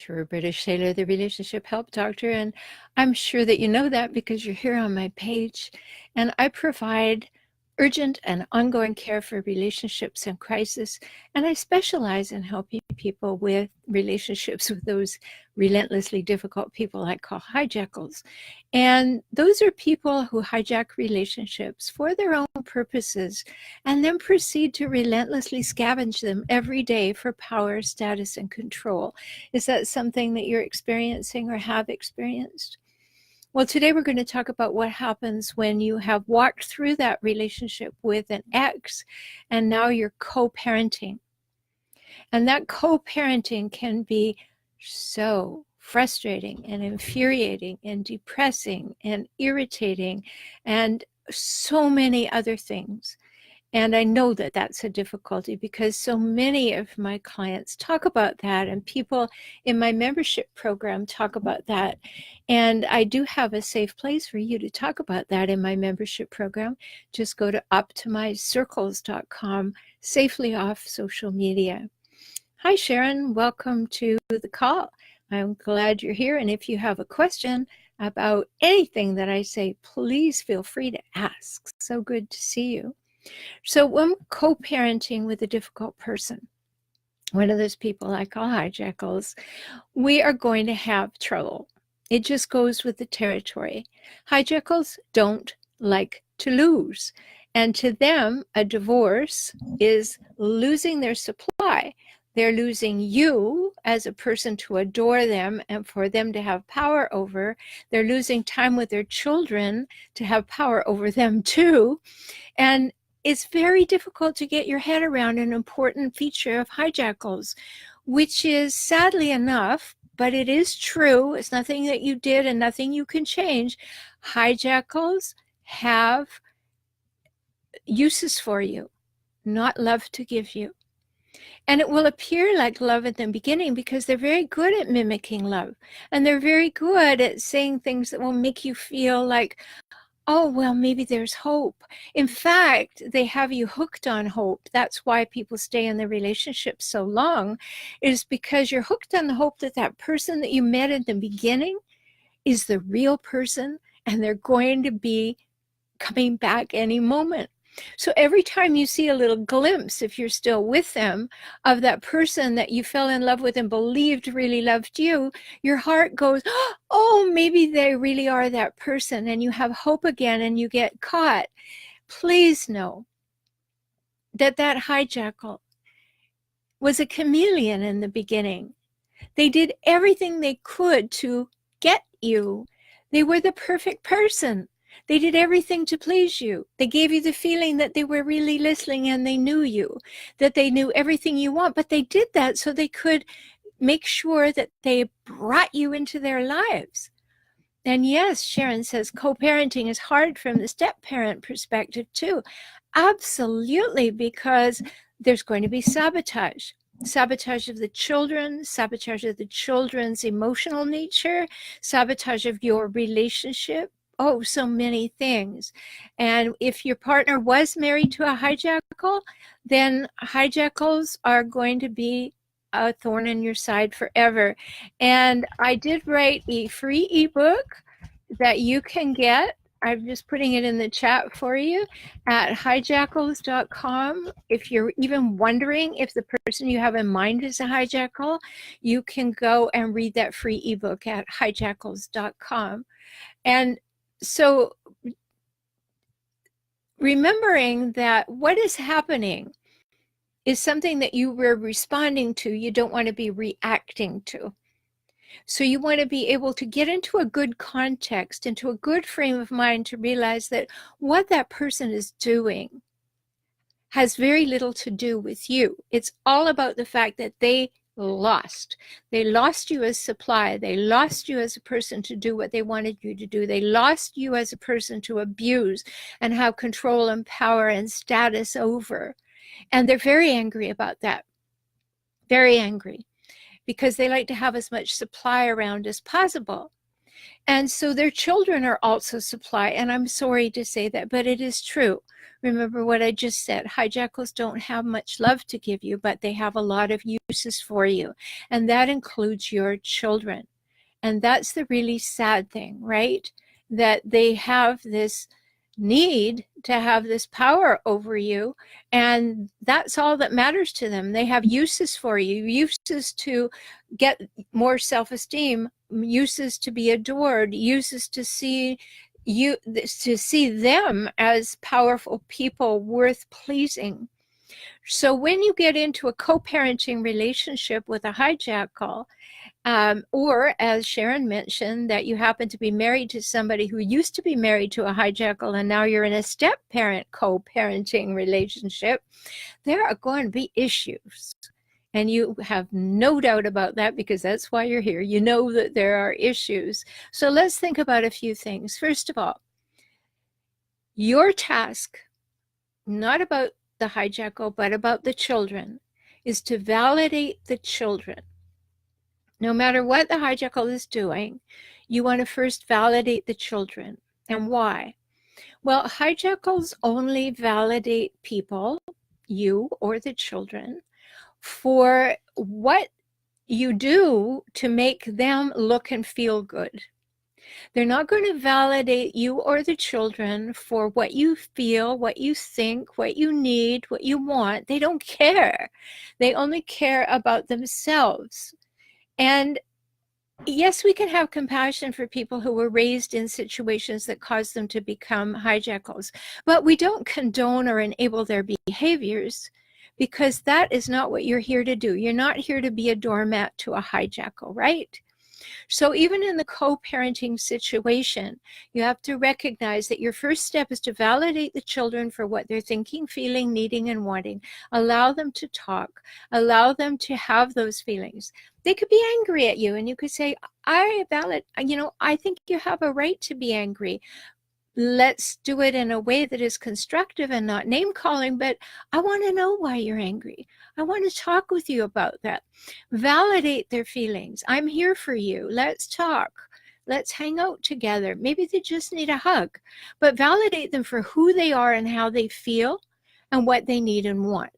Dr. Rhoberta, Shaler, the Relationship Help Doctor, and I'm sure that you know that because you're here on my page. And I provide urgent and ongoing care for relationships in crisis, and I specialize in helping people with relationships with those relentlessly difficult people I call hijackals. And those are people who hijack relationships for their own purposes and then proceed to relentlessly scavenge them every day for power, status, and control. Is that something that you're experiencing or have experienced? Well, today we're going to talk about what happens when you have walked through that relationship with an ex and now you're co-parenting. And that co-parenting can be so frustrating and infuriating and depressing and irritating and so many other things. And I know that that's a difficulty because so many of my clients talk about that, and people in my membership program talk about that. And I do have a safe place for you to talk about that in my membership program. Just go to optimizecircles.com, safely off social media. Hi, Sharon. Welcome to the call. I'm glad you're here. And if you have a question about anything that I say, please feel free to ask. So good to see you. So when we're co-parenting with a difficult person, one of those people I call hijackals, we are going to have trouble. It just goes with the territory. Hijackals don't like to lose. And to them, a divorce is losing their supply. They're losing you as a person to adore them and for them to have power over. They're losing time with their children to have power over them too. And it's very difficult to get your head around an important feature of hijackals, which is, sadly enough, but it is true, it's nothing that you did and nothing you can change. Hijackals have uses for you, not love to give you. And it will appear like love at the beginning because they're very good at mimicking love. And they're very good at saying things that will make you feel like, oh, well, maybe there's hope. In fact, they have you hooked on hope. That's why people stay in the relationship so long, is because you're hooked on the hope that that person that you met at the beginning is the real person and they're going to be coming back any moment. So every time you see a little glimpse, if you're still with them, of that person that you fell in love with and believed really loved you, your heart goes, oh, maybe they really are that person, and you have hope again and you get caught. Please know that that hijackal was a chameleon in the beginning. They did everything they could to get you. They were the perfect person. They did everything to please you. They gave you the feeling that they were really listening and they knew you, that they knew everything you want, but they did that so they could make sure that they brought you into their lives. And yes, Sharon says co-parenting is hard from the step-parent perspective too. Absolutely, because there's going to be sabotage. Sabotage of the children, sabotage of the children's emotional nature, sabotage of your relationship. Oh, so many things. And if your partner was married to a hijackal, then hijackals are going to be a thorn in your side forever. And I did write a free ebook that you can get. I'm just putting it in the chat for you at hijackals.com. If you're even wondering if the person you have in mind is a hijackal, you can go and read that free ebook at hijackals.com. And so remembering that what is happening is something that you were responding to, you don't want to be reacting to. So you want to be able to get into a good context, into a good frame of mind to realize that what that person is doing has very little to do with you. It's all about the fact that they lost. They lost you as supply. They lost you as a person to do what they wanted you to do. They lost you as a person to abuse and have control and power and status over. And they're very angry about that. Very angry. Because they like to have as much supply around as possible. And so their children are also supply. And I'm sorry to say that, but it is true. Remember what I just said. Hijackals don't have much love to give you, but they have a lot of uses for you. And that includes your children. And that's the really sad thing, right? That they have this need to have this power over you, and that's all that matters to them. They have uses for you, uses to get more self-esteem, uses to be adored, uses to see you, to see them as powerful people worth pleasing. So when you get into a co-parenting relationship with a hijackal, or as Sharon mentioned, that you happen to be married to somebody who used to be married to a hijackal and now you're in a step-parent co-parenting relationship, there are going to be issues. And you have no doubt about that, because that's why you're here. You know that there are issues. So let's think about a few things. First of all, your task, not about the hijackal, but about the children, is to validate the children. No matter what the hijackal is doing, you want to first validate the children. And why? Well, hijackals only validate people, you or the children, for what you do to make them look and feel good. They're not going to validate you or the children for what you feel, what you think, what you need, what you want. They don't care. They only care about themselves. And yes, we can have compassion for people who were raised in situations that caused them to become hijackals, but we don't condone or enable their behaviors, because that is not what you're here to do. You're not here to be a doormat to a hijackal, right? So even in the co-parenting situation, you have to recognize that your first step is to validate the children for what they're thinking, feeling, needing, and wanting. Allow them to talk. Allow them to have those feelings. They could be angry at you, and you could say, I think you have a right to be angry. Let's do it in a way that is constructive and not name calling, but I want to know why you're angry. I want to talk with you about that. Validate their feelings. I'm here for you. Let's talk. Let's hang out together. Maybe they just need a hug, but validate them for who they are and how they feel and what they need and want.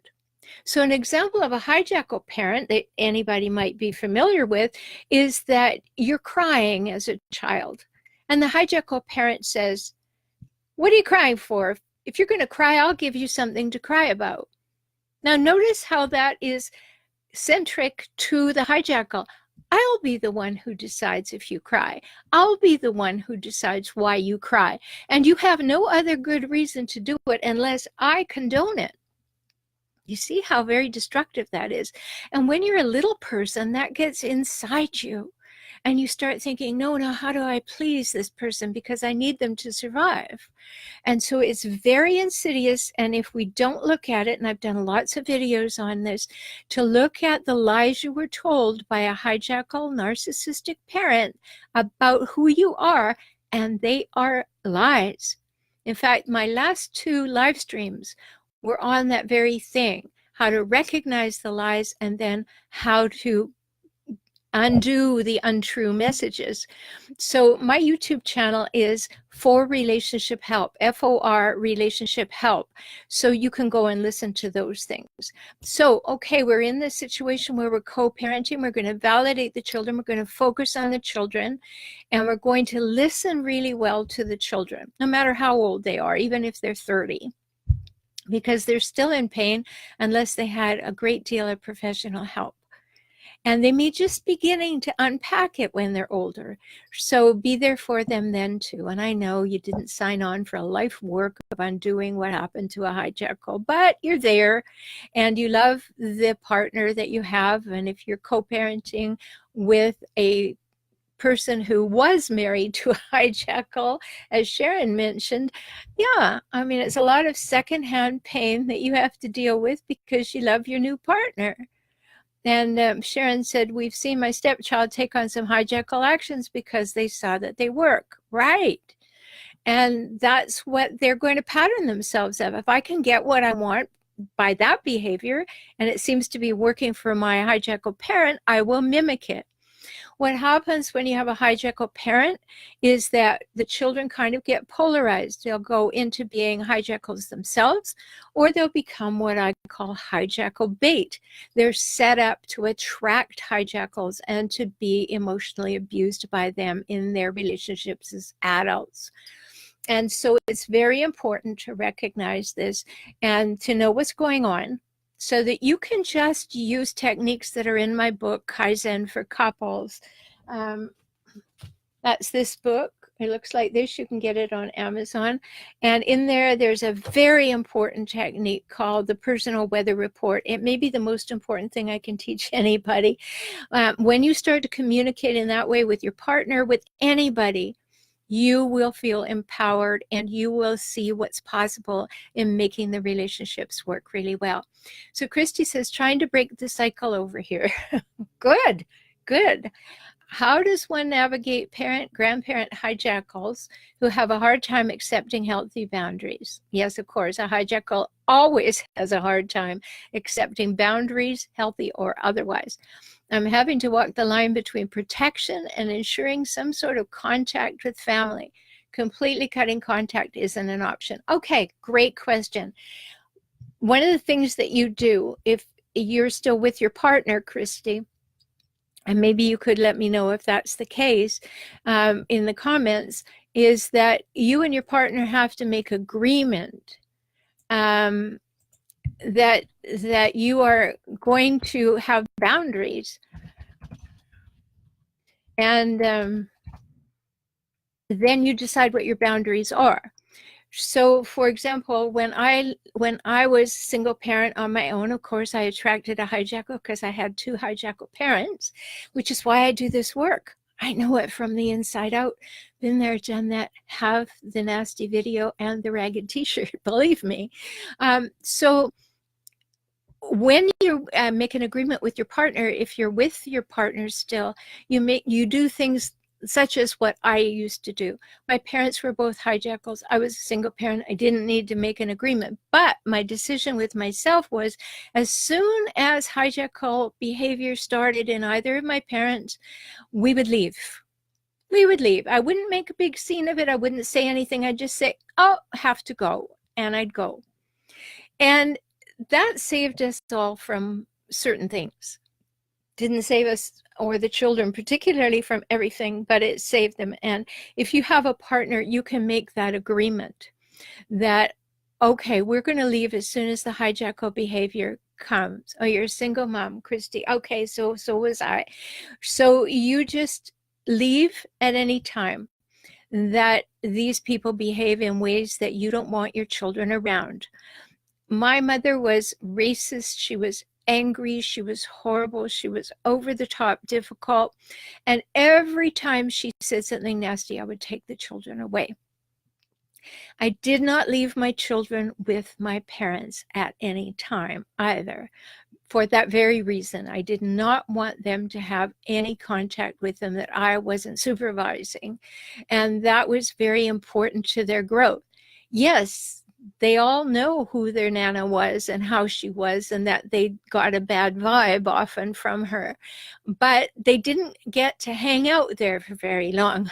So an example of a hijackal parent that anybody might be familiar with is that you're crying as a child, and the hijackal parent says, what are you crying for? If you're going to cry, I'll give you something to cry about. Now, notice how that is centric to the hijackal. I'll be the one who decides if you cry. I'll be the one who decides why you cry. And you have no other good reason to do it unless I condone it. You see how very destructive that is. And when you're a little person, that gets inside you. And you start thinking, no, how do I please this person? Because I need them to survive. And so it's very insidious. And if we don't look at it, and I've done lots of videos on this, to look at the lies you were told by a hijackal narcissistic parent about who you are, and they are lies. In fact, my last 2 live streams were on that very thing, how to recognize the lies and then how to undo the untrue messages. So my YouTube channel is For Relationship Help, FOR Relationship Help. So you can go and listen to those things. So, okay, we're in this situation where we're co-parenting. We're going to validate the children. We're going to focus on the children. And we're going to listen really well to the children, no matter how old they are, even if they're 30. Because they're still in pain unless they had a great deal of professional help. And they may just beginning to unpack it when they're older. So be there for them then too. And I know you didn't sign on for a life work of undoing what happened to a hijackal, but you're there and you love the partner that you have. And if you're co-parenting with a person who was married to a hijackal, as Sharon mentioned, yeah, I mean, it's a lot of secondhand pain that you have to deal with because you love your new partner. And Sharon said, we've seen my stepchild take on some hijackal actions because they saw that they work. Right. And that's what they're going to pattern themselves of. If I can get what I want by that behavior, and it seems to be working for my hijackal parent, I will mimic it. What happens when you have a hijackal parent is that the children kind of get polarized. They'll go into being hijackals themselves, or they'll become what I call hijackal bait. They're set up to attract hijackals and to be emotionally abused by them in their relationships as adults. And so it's very important to recognize this and to know what's going on, so that you can just use techniques that are in my book, Kaizen for Couples. That's this book. It looks like this. You can get it on Amazon. And in there, there's a very important technique called the personal weather report. It may be the most important thing I can teach anybody. When you start to communicate in that way with your partner, with anybody, you will feel empowered and you will see what's possible in making the relationships work really well. So Christy says, trying to break the cycle over here. Good, good. How does one navigate parent, grandparent hijackals who have a hard time accepting healthy boundaries? Yes, of course, a hijackal always has a hard time accepting boundaries, healthy or otherwise. I'm having to walk the line between protection and ensuring some sort of contact with family. Completely cutting contact isn't an option. Okay, great question. One of the things that you do, if you're still with your partner, Christy, and maybe you could let me know if that's the case in the comments, is that you and your partner have to make agreement that you are going to have boundaries, and then you decide what your boundaries are. So, for example, when I was single parent on my own, of course, I attracted a hijackal because I had 2 hijackal parents, which is why I do this work. I know it from the inside out. Been there, done that, have the nasty video and the ragged t-shirt, believe me. So when you make an agreement with your partner, if you're with your partner still, you do things such as what I used to do. My parents were both hijackals. I was a single parent. I didn't need to make an agreement. But my decision with myself was, as soon as hijackal behavior started in either of my parents, we would leave. We would leave. I wouldn't make a big scene of it. I wouldn't say anything. I'd just say, oh, have to go. And I'd go. And that saved us all from certain things. Didn't save us or the children particularly from everything, but it saved them. And if you have a partner, you can make that agreement that, okay, we're going to leave as soon as the hijackal behavior comes. Oh, you're a single mom, Christy. Okay, so was I. So you just leave at any time that these people behave in ways that you don't want your children around. My mother was racist. She was angry. She was horrible. She was over the top difficult. And every time she said something nasty, I would take the children away. I did not leave my children with my parents at any time either. For that very reason, I did not want them to have any contact with them that I wasn't supervising. And that was very important to their growth. Yes, they all know who their Nana was and how she was, and that they got a bad vibe often from her. But they didn't get to hang out there for very long.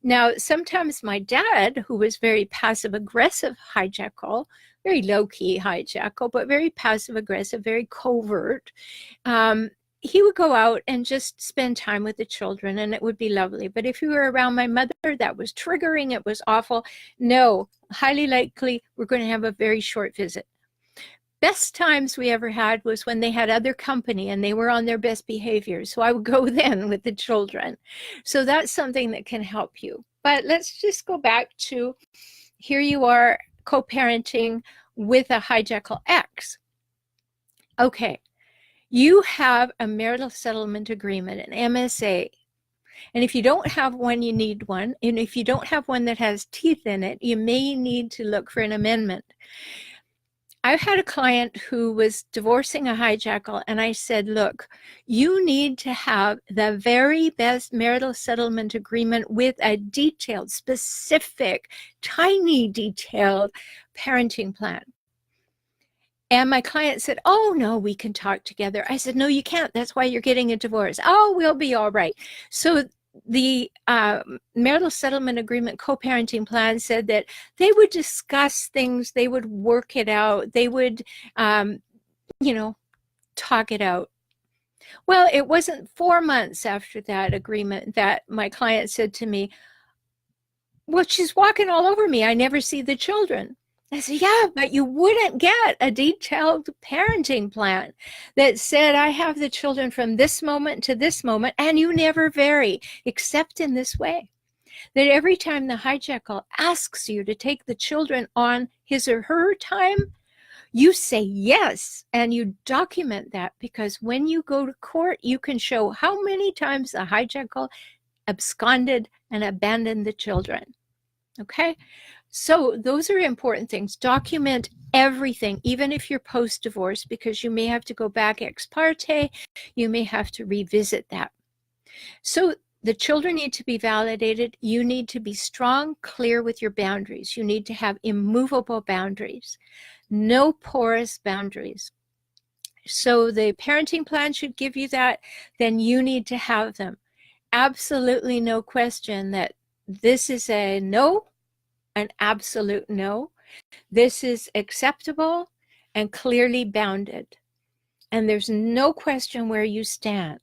Now, sometimes my dad, who was very passive-aggressive hijackal, very low-key hijackal, but very passive-aggressive, very covert, he would go out and just spend time with the children, and it would be lovely. But if you were around my mother, that was triggering, it was awful. No, highly likely we're going to have a very short visit. Best times we ever had was when they had other company and they were on their best behavior. So I would go then with the children. So that's something that can help you. But let's just go back to, here you are co-parenting with a hijackal ex. Okay. You have a marital settlement agreement, an MSA. And if you don't have one, you need one. And if you don't have one that has teeth in it, you may need to look for an amendment. I've had a client who was divorcing a hijackal, and I said, look, you need to have the very best marital settlement agreement with a detailed, specific, tiny detailed parenting plan. And my client said, oh, no, we can talk together. I said, no, you can't. That's why you're getting a divorce. Oh, we'll be all right. So the marital settlement agreement co-parenting plan said that they would discuss things, they would work it out, they would, talk it out. Well, it wasn't 4 months after that agreement that my client said to me, well, she's walking all over me. I never see the children. I said, yeah, but you wouldn't get a detailed parenting plan that said, I have the children from this moment to this moment, and you never vary, except in this way, that every time the hijackal asks you to take the children on his or her time, you say yes, and you document that, because when you go to court, you can show how many times the hijackal absconded and abandoned the children. Okay, so those are important things. Document everything, even if you're post-divorce, because you may have to go back ex parte, you may have to revisit that. So the children need to be validated. You need to be strong, clear with your boundaries. You need to have immovable boundaries, no porous boundaries. So the parenting plan should give you that. Then you need to have them. Absolutely no question that this is a no, an absolute no. This is acceptable and clearly bounded. And there's no question where you stand.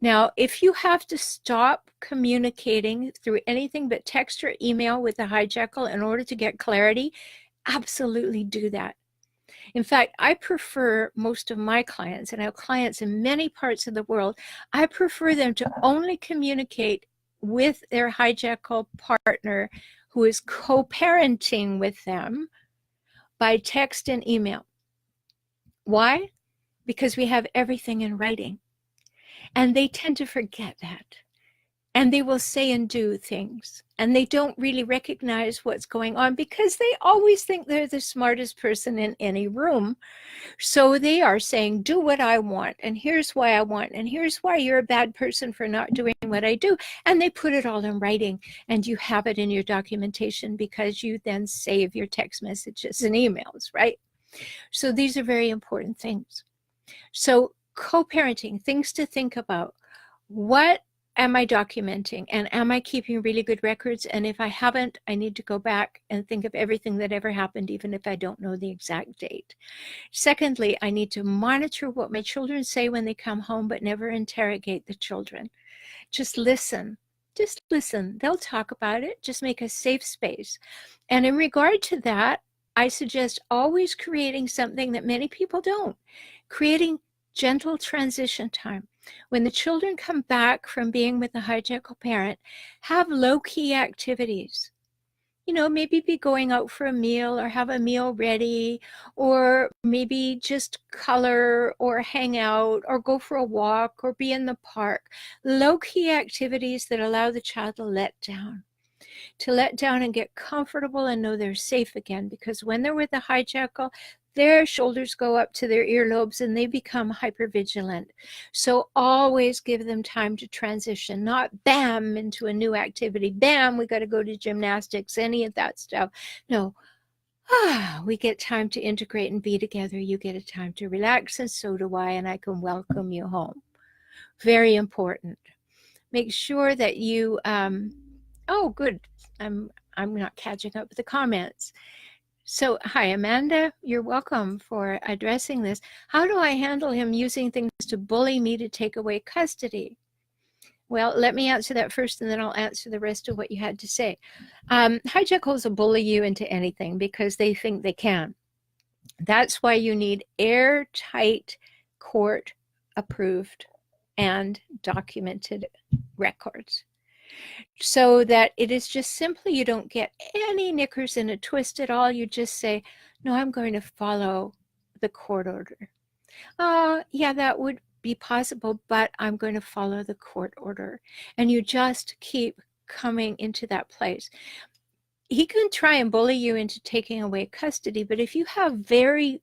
Now, if you have to stop communicating through anything but text or email with the hijackal in order to get clarity, absolutely do that. In fact, I prefer most of my clients, and I have clients in many parts of the world, I prefer them to only communicate with their hijackal partner who is co-parenting with them by text and email. Why? Because we have everything in writing. And they tend to forget that. And they will say and do things. And they don't really recognize what's going on because they always think they're the smartest person in any room. So they are saying, do what I want. And here's why I want. And here's why you're a bad person for not doing what I do. And they put it all in writing. And you have it in your documentation because you then save your text messages and emails, right? So these are very important things. So co-parenting, things to think about. What am I documenting? And am I keeping really good records? And if I haven't, I need to go back and think of everything that ever happened, even if I don't know the exact date. Secondly, I need to monitor what my children say when they come home, but never interrogate the children. Just listen. Just listen. They'll talk about it. Just make a safe space. And in regard to that, I suggest always creating something that many people don't. Creating gentle transition time. When the children come back from being with the hijackal parent, have low-key activities. You know, maybe be going out for a meal or have a meal ready, or maybe just color or hang out or go for a walk or be in the park. Low-key activities that allow the child to let down and get comfortable and know they're safe again. Because when they're with the hijackal, their shoulders go up to their earlobes and they become hypervigilant. So always give them time to transition, not bam into a new activity. Bam, we got to go to gymnastics, any of that stuff. No, we get time to integrate and be together. You get a time to relax, and so do I, and I can welcome you home. Very important. Make sure that you, oh, good. I'm not catching up with the comments. So, hi, Amanda, you're welcome for addressing this. How do I handle him using things to bully me to take away custody? Well, let me answer that first, and then I'll answer the rest of what you had to say. Hijackals will bully you into anything because they think they can. That's why you need airtight, court-approved and documented records, so that it is just simply, you don't get any knickers in a twist at all. You just say, no, I'm going to follow the court order. Yeah, that would be possible, but I'm going to follow the court order. And you just keep coming into that place. He can try and bully you into taking away custody, but if you have very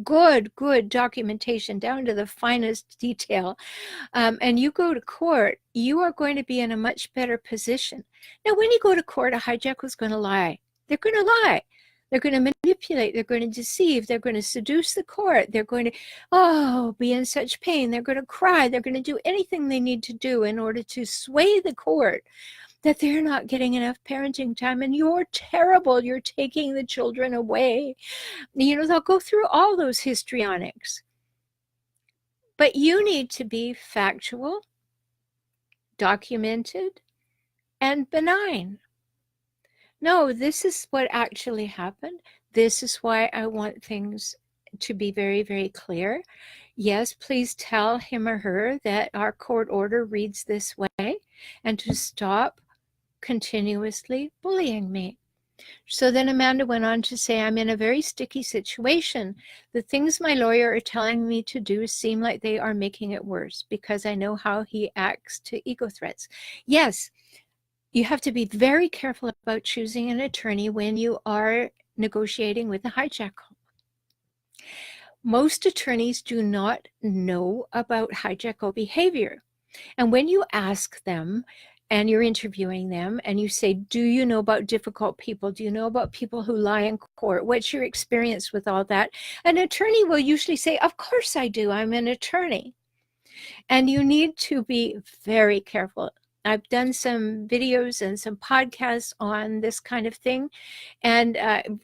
good documentation down to the finest detail, and you go to court, you are going to be in a much better position. Now, when you go to court, a hijackal is going to lie. They're going to lie. They're going to manipulate. They're going to deceive. They're going to seduce the court. They're going to, be in such pain. They're going to cry. They're going to do anything they need to do in order to sway the court that they're not getting enough parenting time. And you're terrible. You're taking the children away. They'll go through all those histrionics. But you need to be factual, documented, and benign. No, this is what actually happened. This is why I want things to be very, very clear. Yes, please tell him or her that our court order reads this way and to stop continuously bullying me. So then Amanda went on to say, I'm in a very sticky situation. The things my lawyer are telling me to do seem like they are making it worse because I know how he acts to ego threats. Yes, you have to be very careful about choosing an attorney when you are negotiating with a hijackal. Most attorneys do not know about hijackal behavior. And when you ask them and you're interviewing them and you say, do you know about difficult people? Do you know about people who lie in court? What's your experience with all that? An attorney will usually say, of course I do. I'm an attorney. And you need to be very careful. I've done some videos and some podcasts on this kind of thing, and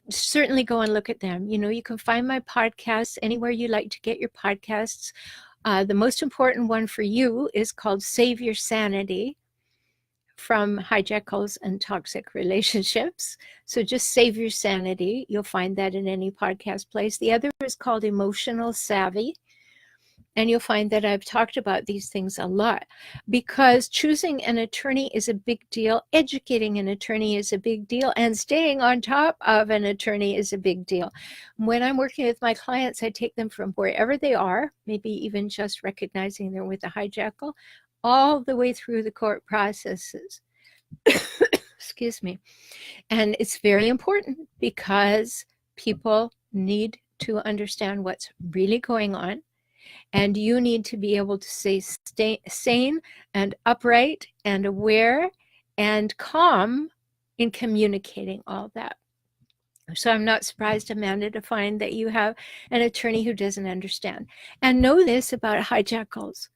certainly go and look at them. You can find my podcasts anywhere you like to get your podcasts. The most important one for you is called Save Your Sanity from Hijackals and Toxic Relationships. So just Save Your Sanity. You'll find that in any podcast place. The other is called Emotional Savvy. And you'll find that I've talked about these things a lot because choosing an attorney is a big deal. Educating an attorney is a big deal. And staying on top of an attorney is a big deal. When I'm working with my clients, I take them from wherever they are, maybe even just recognizing they're with a hijackal, all the way through the court processes. Excuse me. And it's very important because people need to understand what's really going on. And you need to be able to stay sane and upright and aware and calm in communicating all that. So I'm not surprised, Amanda, to find that you have an attorney who doesn't understand. And know this about hijackals.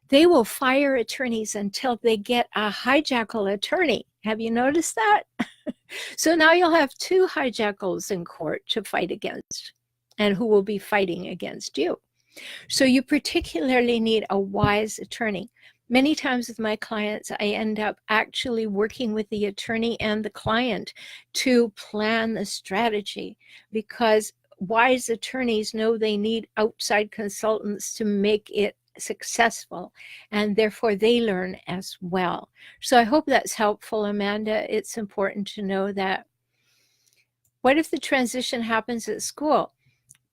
They will fire attorneys until they get a hijackal attorney. Have you noticed that? So now you'll have two hijackals in court to fight against, and who will be fighting against you. So you particularly need a wise attorney. Many times with my clients, I end up actually working with the attorney and the client to plan the strategy because wise attorneys know they need outside consultants to make it successful, and therefore they learn as well. So I hope that's helpful, Amanda. It's important to know that. What if the transition happens at school?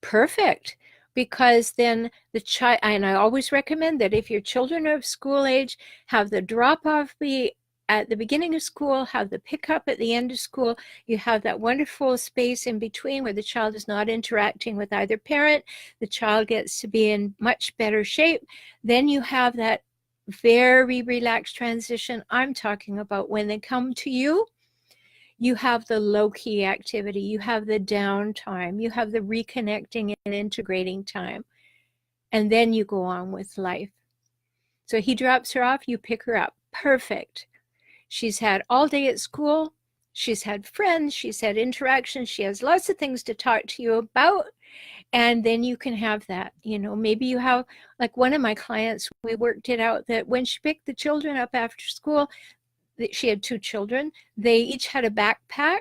Perfect. Because then the child, and I always recommend that if your children are of school age, have the drop-off be at the beginning of school, have the pickup at the end of school. You have that wonderful space in between where the child is not interacting with either parent. The child gets to be in much better shape. Then you have that very relaxed transition I'm talking about. When they come to you, you have the low-key activity, you have the downtime, you have the reconnecting and integrating time, and then you go on with life. So he drops her off, you pick her up. Perfect. She's had all day at school, she's had friends, she's had interactions, she has lots of things to talk to you about, and then you can have that. Maybe you have, like one of my clients, we worked it out that when she picked the children up after school, she had two children. They each had a backpack,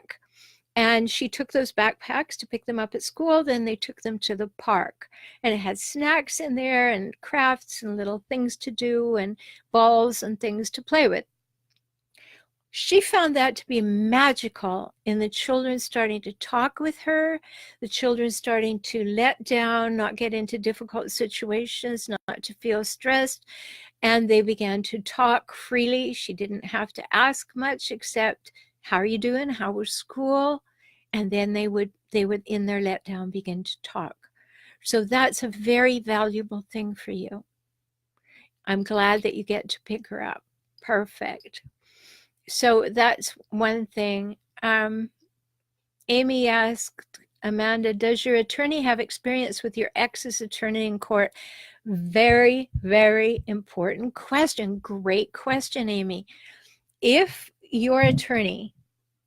and she took those backpacks to pick them up at school. Then they took them to the park, and it had snacks in there and crafts and little things to do and balls and things to play with. She found that to be magical in the children starting to talk with her, the children starting to let down, not get into difficult situations, not to feel stressed. And they began to talk freely. She didn't have to ask much except, how are you doing? How was school? And then they would in their letdown begin to talk. So that's a very valuable thing for you. I'm glad that you get to pick her up. Perfect. So that's one thing. Amy asked, Amanda, does your attorney have experience with your ex's attorney in court? Very, very important question. Great question, Amy. If your attorney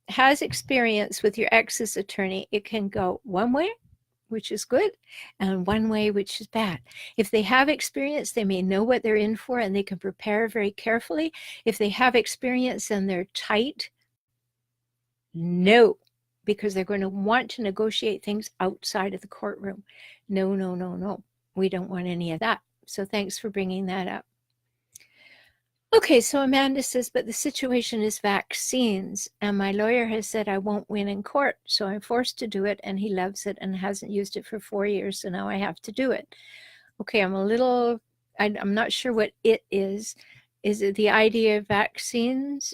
has experience with your ex's attorney, it can go one way, which is good, and one way, which is bad. If they have experience, they may know what they're in for and they can prepare very carefully. If they have experience and they're tight, no, because they're going to want to negotiate things outside of the courtroom. No, no, no, no. We don't want any of that. So thanks for bringing that up. Okay, so Amanda says, but the situation is vaccines, and my lawyer has said I won't win in court, so I'm forced to do it, and he loves it and hasn't used it for 4 years, so now I have to do it. Okay, I'm not sure what it is. Is it the idea of vaccines?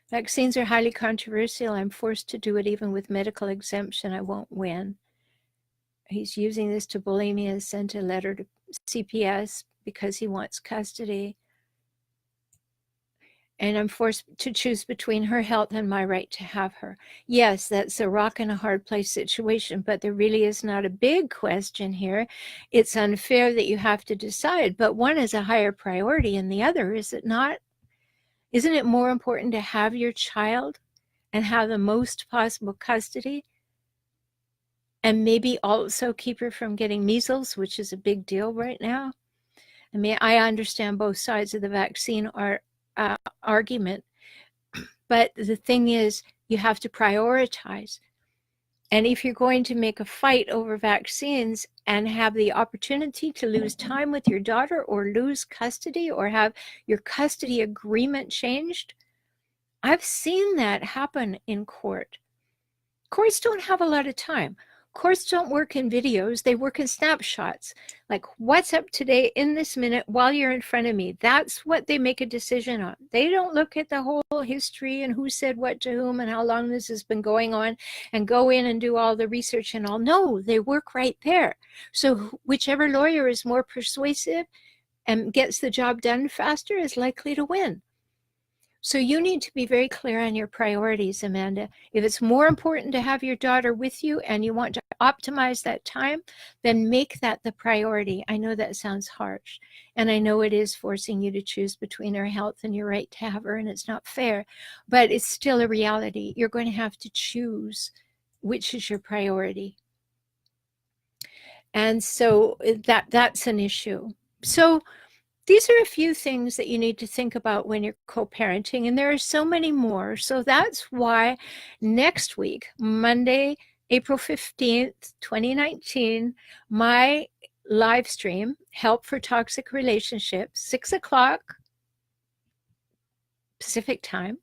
Vaccines are highly controversial. I'm forced to do it even with medical exemption. I won't win. He's using this to bully me and sent a letter to CPS because he wants custody. And I'm forced to choose between her health and my right to have her. Yes, that's a rock and a hard place situation, but there really is not a big question here. It's unfair that you have to decide, but one is a higher priority than the other, is it not? Isn't it more important to have your child and have the most possible custody and maybe also keep her from getting measles, which is a big deal right now? I mean, I understand both sides of the vaccine argument, but the thing is, you have to prioritize. And if you're going to make a fight over vaccines and have the opportunity to lose time with your daughter or lose custody or have your custody agreement changed, I've seen that happen in court. Courts don't have a lot of time. Courts don't work in videos, they work in snapshots. Like, what's up today in this minute while you're in front of me? That's what they make a decision on. They don't look at the whole history and who said what to whom and how long this has been going on and go in and do all the research and all. No, they work right there. So whichever lawyer is more persuasive and gets the job done faster is likely to win. So you need to be very clear on your priorities, Amanda. If it's more important to have your daughter with you and you want to optimize that time, then make that the priority. I know that sounds harsh, and I know it is forcing you to choose between her health and your right to have her, and it's not fair, but it's still a reality. You're going to have to choose which is your priority. And so that's an issue. So these are a few things that you need to think about when you're co-parenting, and there are so many more. So that's why next week, Monday, April 15th, 2019, my live stream, Help for Toxic Relationships, 6 o'clock Pacific time,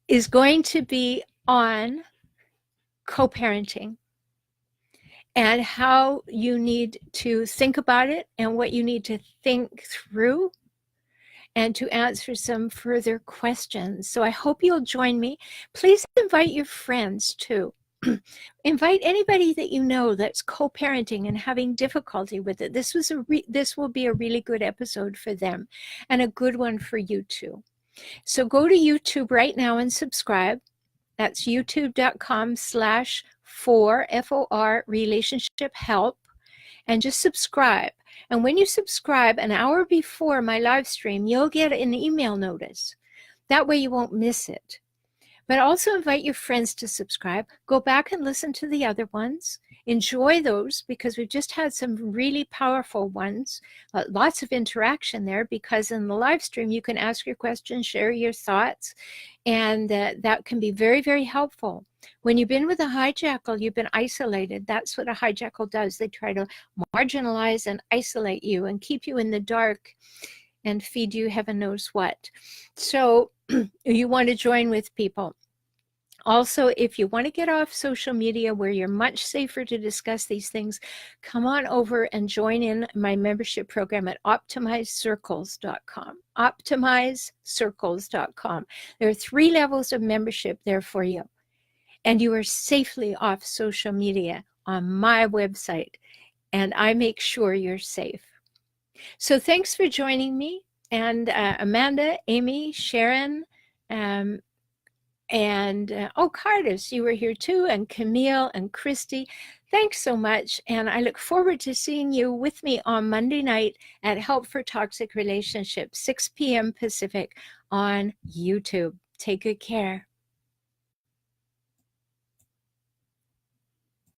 is going to be on co-parenting and how you need to think about it and what you need to think through and to answer some further questions. So I hope you'll join me. Please invite your friends too. Invite anybody that you know that's co-parenting and having difficulty with it. This will be a really good episode for them and a good one for you too. So go to YouTube right now and subscribe. That's youtube.com/for FOR relationship help, and just subscribe. And when you subscribe an hour before my live stream, you'll get an email notice. That way you won't miss it. But also invite your friends to subscribe. Go back and listen to the other ones. Enjoy those because we've just had some really powerful ones. Lots of interaction there because in the live stream you can ask your questions, share your thoughts, and that can be very, very helpful. When you've been with a hijackal, you've been isolated. That's what a hijackal does. They try to marginalize and isolate you and keep you in the dark and feed you heaven knows what. So you want to join with people. Also, if you want to get off social media where you're much safer to discuss these things, come on over and join in my membership program at optimizecircles.com. Optimizecircles.com. There are 3 levels of membership there for you. And you are safely off social media on my website. And I make sure you're safe. So thanks for joining me. And Amanda, Amy, Sharon, Oh, Cardis, you were here too, and Camille and Christy. Thanks so much. And I look forward to seeing you with me on Monday night at Help for Toxic Relationships, 6 p.m. Pacific on YouTube. Take good care.